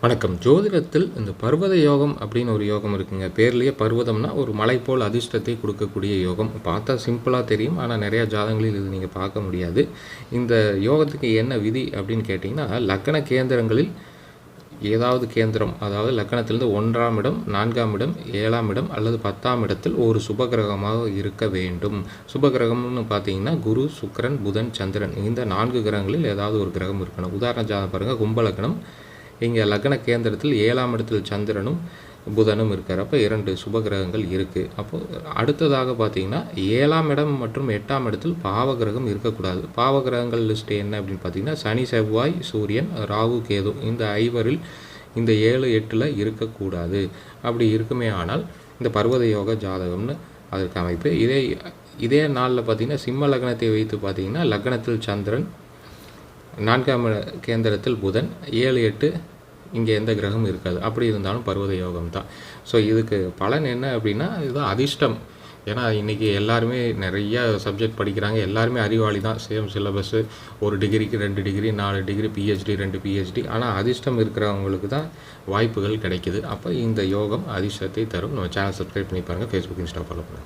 வணக்கம். ஜோதிடத்தில் இந்த பர்வத யோகம் அப்படின்னு ஒரு யோகம் இருக்குங்க. பேர்லேயே பர்வதம்னா ஒரு மலை போல் அதிர்ஷ்டத்தை கொடுக்கக்கூடிய யோகம். பார்த்தா சிம்பிளாக தெரியும். ஆனால் நிறையா ஜாதகங்களில் இது நீங்கள் பார்க்க முடியாது. இந்த யோகத்துக்கு என்ன விதி அப்படின்னு கேட்டிங்கன்னா, லக்கண கேந்திரங்களில் ஏதாவது கேந்திரம், அதாவது லக்கணத்திலிருந்து 1ஆம் இடம், 4ஆம் இடம், 7ஆம் இடம் அல்லது 10ஆம் இடத்தில் ஒரு சுபகிரகமாக இருக்க வேண்டும். சுபகிரகம்னு பார்த்தீங்கன்னா குரு, சுக்கிரன், புதன், சந்திரன், இந்த 4 கிரகங்களில் ஏதாவது ஒரு கிரகம் இருக்கணும். உதாரண ஜாதகம் பாருங்கள். கும்பலக்கணம். இங்கே லக்ன கேந்திரத்தில் 7ஆம் இடத்தில் சந்திரனும் புதனும் இருக்கிறப்ப 2 சுபகிரகங்கள் இருக்குது. அப்போது அடுத்ததாக பார்த்தீங்கன்னா 7ஆம் இடம் மற்றும் 8ஆம் இடத்தில் பாவகிரகம் இருக்கக்கூடாது. பாவகிரகங்கள் லிஸ்ட் என்ன அப்படின்னு பார்த்தீங்கன்னா சனி, செவ்வாய், சூரியன், ராகு, கேது, இந்த 5 இந்த 7, 8ல் இருக்கக்கூடாது. அப்படி இருக்குமே ஆனால் இந்த பர்வத யோக ஜாதகம்னு அதற்கு அமைப்பு. இதே நாளில் பார்த்தீங்கன்னா சிம்ம லக்னத்தை வைத்து பார்த்தீங்கன்னா லக்னத்தில் சந்திரன், 4ஆம் கேந்திரத்தில் புதன், 7, 8 இங்கே எந்த கிரகம் இருக்காது. அப்படி இருந்தாலும் பர்வத யோகம் தான். ஸோ இதுக்கு பலன் என்ன அப்படின்னா, இதுதான் அதிர்ஷ்டம். ஏன்னா இன்றைக்கி எல்லாருமே நிறையா சப்ஜெக்ட் படிக்கிறாங்க. எல்லாருமே அறிவாளி தான். Same syllabus. ஒரு டிகிரிக்கு 2 டிகிரி, 4 டிகிரி, பிஹெச்டி, 2 பிஹெச்டி. ஆனால் அதிர்ஷ்டம் இருக்கிறவங்களுக்கு தான் வாய்ப்புகள் கிடைக்கிது. அப்போ இந்த யோகம் அதிர்ஷ்டத்தை தரும். நம்ம சேனல் சப்ஸ்கிரைப் பண்ணி பாருங்கள். ஃபேஸ்புக், இன்ஸ்டா ஃபாலோ பண்ணுங்கள்.